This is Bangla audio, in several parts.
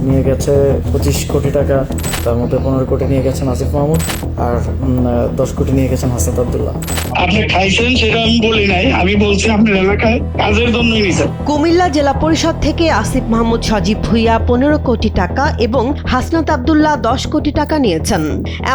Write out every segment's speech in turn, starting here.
নিয়ে গেছে 25 কোটি টাকা, তার মধ্যে 15 কোটি নিয়ে গেছেন আসিফ মাহমুদ আর 10 কোটি নিয়ে গেছেন হাসনাত আব্দুল্লাহ। আপনি খাইছেন সেটা আমি বলি নাই, আমি বলছি আপনার এলাকায় কাজের জন্যই নিছেন। কুমিল্লা জেলা পরিষদ থেকে আসিফ মাহমুদ সজীব ভুইয়া 15 কোটি টাকা এবং হাসনাত আব্দুল্লাহ 10 কোটি টাকা নিয়েছেন।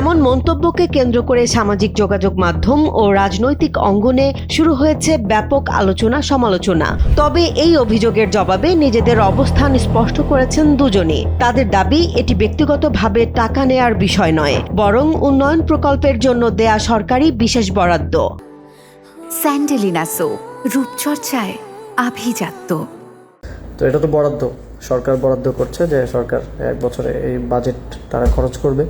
এমন মন্তব্যকে কেন্দ্র করে সামাজিক যোগাযোগ মাধ্যম ও রাজনৈতিক অঙ্গনে শুরু হয়েছে ব্যাপক আলোচনা সমালোচনা। তবে এই অভিযোগের জবাবে নিজেদের অবস্থান স্পষ্ট করেছেন দুজনই। তাদের দাবি এটি ব্যক্তিগতভাবে টাকা নেয়ার বিষয় নয়, বরং উন্নয়ন প্রকল্পের জন্য দেয়া সরকারি বিশেষ বরাদ্দ। স্যান্ডেলিনা সো, রূপচর্চায় আভিজাত্য। তো এটা তো বরাদ্দ, সরকার বরাদ্দ করছে যে সরকার এক বছরে এই বাজেট তারা খরচ করবে,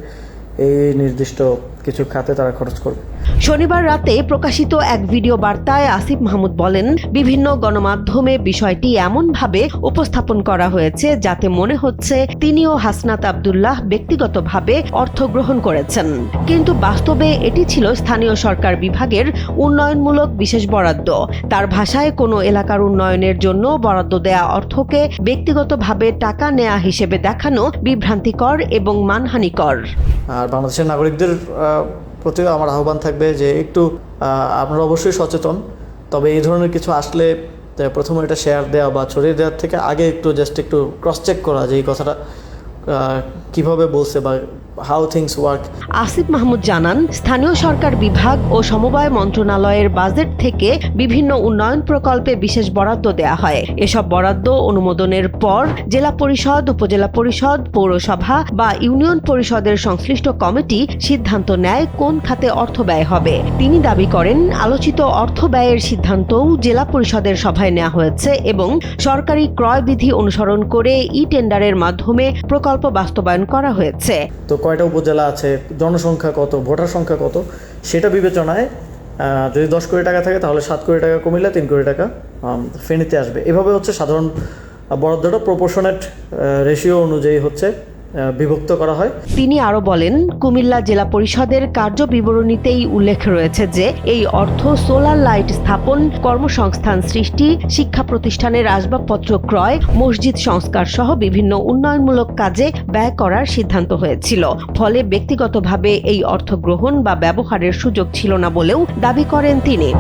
এই নির্দিষ্ট কিছু খাতে তারা খরচ করবে। শনিবার রাতে প্রকাশিত এক ভিডিও বার্তায় আসিফ মাহমুদ বলেন, বিভিন্ন গণমাধ্যমে বিষয়টি এমনভাবে উপস্থাপন করা হয়েছে যাতে মনে হচ্ছে তিনি ও হাসনাত আব্দুল্লাহ ব্যক্তিগতভাবে অর্থ গ্রহণ করেছেন, কিন্তু বাস্তবে এটি ছিল স্থানীয় সরকার বিভাগের উন্নয়নমূলক বিশেষ বরাদ্দ। তার ভাষায় কোনো এলাকার উন্নয়নের জন্য বরাদ্দ দেয়া অর্থকে ব্যক্তিগতভাবে টাকা নেয়া হিসেবে দেখানো বিভ্রান্তিকর এবং মানহানিকর। আর বাংলাদেশের নাগরিকদের প্রতি আমার আহ্বান থাকবে যে একটু আপনারা অবশ্যই সচেতন, তবে এই ধরনের কিছু আসলে প্রথমে এটা শেয়ার দেওয়া বা ছড়িয়ে দেওয়ার থেকে আগে একটু ক্রস চেক করা যে এই কথাটা কিভাবে বলছে বা how things work. Asif Mahmud জানান, স্থানীয় সরকার বিভাগ ও সমবায় মন্ত্রণালয়ের বাজেট থেকে বিভিন্ন উন্নয়ন প্রকল্পে বিশেষ বরাদ্দ দেয়া হয়। এসব বরাদ্দ অনুমোদনের পর জেলা পরিষদ, উপজেলা পরিষদ, পৌরসভা বা ইউনিয়ন পরিষদের সংশ্লিষ্ট কমিটি সিদ্ধান্ত নেয় কোন খাতে অর্থ ব্যয় হবে। তিনি দাবি করেন, আলোচিত অর্থ ব্যয়ের সিদ্ধান্তও জেলা পরিষদের সভায় নেওয়া হয়েছে এবং সরকারি ক্রয় বিধি অনুসরণ করে ই-টেন্ডারের মাধ্যমে প্রকল্প বাস্তবায়ন করা হয়েছে। তো কয়টা উপজেলা আছে, জনসংখ্যা কত, ভোটার সংখ্যা কত, সেটা বিবেচনায় যদি 10 কোটি টাকা থাকে তাহলে 7 কোটি টাকা কুমিল্লা, 3 কোটি টাকা ফেনীতে আসবে। এভাবে হচ্ছে সাধারণ বরাদ্দটা প্রপোর্শনেট রেশিও অনুযায়ী হচ্ছে বিভক্ত করা হয়। তিনি আরো বলেন, কুমিল্লা জেলা পরিষদের কার্য বিবরণীতেই উল্লেখ রয়েছে যে এই অর্থ সোলার লাইট স্থাপন, কর্মসংস্থান সৃষ্টি, শিক্ষা প্রতিষ্ঠানের আসবাবপত্র ক্রয়, মসজিদ সংস্কার সহ বিভিন্ন উন্নয়নমূলক কাজে ব্যয় করার সিদ্ধান্ত হয়েছিল। ফলে ব্যক্তিগতভাবে এই অর্থ গ্রহণ বা ব্যবহারের সুযোগ ছিল না বলেও দাবি করেন তিনি।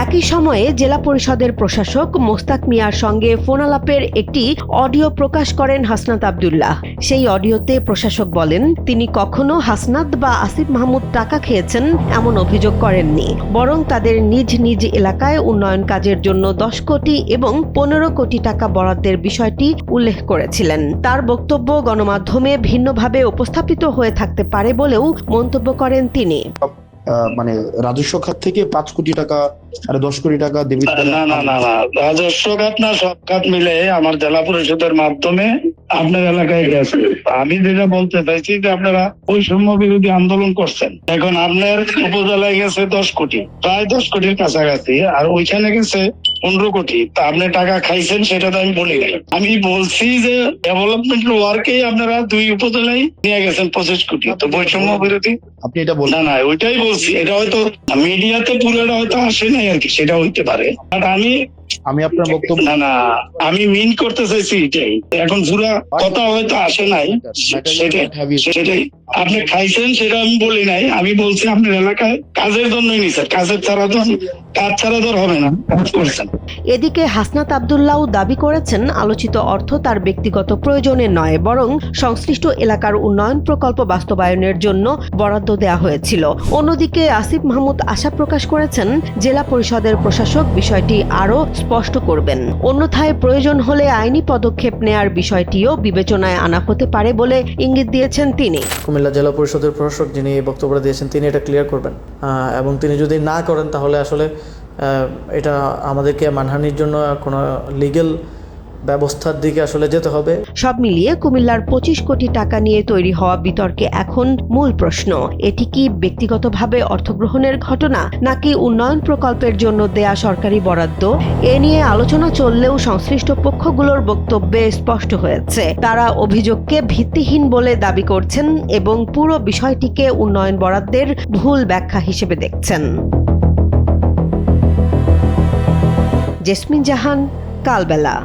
একই সময়ে জেলা পরিষদের প্রশাসক মোস্তাক মিয়ার সঙ্গে ফোনালাপের একটি অডিও প্রকাশ করেন হাসনাত আব্দুল্লাহ। সেই অডিওতে প্রশাসক বলেন, তিনি কখনো হাসনাত বা আসিফ মাহমুদ টাকা খেয়েছেন এমন অভিযোগ করেননি, বরং তাদের নিজ নিজ এলাকায় উন্নয়ন কাজের জন্য 10 কোটি এবং 15 কোটি টাকা বরাদ্দের বিষয়টি উল্লেখ করেছিলেন। তার বক্তব্য গণমাধ্যমে ভিন্নভাবে উপস্থাপিত হয়ে থাকতে পারে বলেও মন্তব্য করেন তিনি। মানে রাজস্ব খাত থেকে 5 কোটি টাকা আর 10 কোটি টাকা দেবী। না না না না, রাজস্ব খাত না, সব খাত মিলে আমার জেলা পরিষদের মাধ্যমে আপনার এলাকায় গেছে। আমি যেটা বলতে চাইছি যে আপনারা বৈষম্য বিরোধী আন্দোলন করছেন, এখন আপনার উপজেলায় গেছে 10 কোটি, প্রায় 10 কোটির কাছাকাছি, আর ওইখানে গেছে 15 কোটি। তা আপনি টাকা খাইছেন সেটা তো আমি বলি নাই। আমি বলছি যে ডেভেলপমেন্ট ওয়ার্কে আপনারা 2 উপজেলায় নিয়ে গেছেন 25 কোটি। তো বৈষম্য বিরোধী আপনি এটা বলেন? না না, ওইটাই বলছি। এটা হয়তো মিডিয়াতে পুরোটা হয়তো আসে নাই আর কি, সেটা হইতে পারে। বাট আমি আপনার বক্তব্য না না, আমি মিন করতে চাইছি এটাই। এখন পুরা কথা হয়তো আসে নাই, সেটাই। আপনি খাইছেন সেটা আমি বলি নাই, আমি বলছি আপনার এলাকায় কাজের জন্যই নিছেন, কাজ ছাড়া তো হবে না, কাজ করছেন। এদিকে হাসনাত আব্দুল্লাহ দাবি করেছেন, আলোচিত অর্থ তার ব্যক্তিগত প্রয়োজনে নয়, বরং সংশ্লিষ্ট এলাকার উন্নয়ন প্রকল্প বাস্তবায়নের জন্য বরাদ্দ দেওয়া হয়েছিল। অন্যদিকে আসিফ মাহমুদ আশা প্রকাশ করেছেন, জেলা পরিষদের প্রশাসক বিষয়টি আরও স্পষ্ট করবেন। অন্যথায় প্রয়োজন হলে আইনি পদক্ষেপ নেয়ার বিষয়টিও বিবেচনায় আনা হতে পারে বলে ইঙ্গিত দিয়েছেন তিনি। কুমিল্লা জেলা পরিষদের প্রশাসক যিনি এই বক্তব্যটা দিয়েছেন তিনি এটা ক্লিয়ার করবেন, এবং তিনি যদি না করেন তাহলে আসলে এটা আমাদেরকে মানহানির জন্য কোনো লিগ্যাল ব্যবস্থার দিকে আসলে যেতে হবে। সব মিলিয়ে কুমিল্লার 25 কোটি টাকা নিয়ে তৈরি হওয়া বিতর্কে এখন মূল প্রশ্ন, এটি কি ব্যক্তিগতভাবে অর্থগ্রহণের ঘটনা নাকি উন্নয়ন প্রকল্পের জন্য দেয়া সরকারি বরাদ্দ? এ নিয়ে আলোচনা চললেও সংশ্লিষ্ট পক্ষগুলোর বক্তব্যে স্পষ্ট হয়েছে, তারা অভিযোগকে ভিত্তিহীন বলে দাবি করছেন এবং পুরো বিষয়টিকে উন্নয়ন বরাদ্দের ভুল ব্যাখ্যা হিসেবে দেখছেন। জেসমিন জাহান, কালবেলা।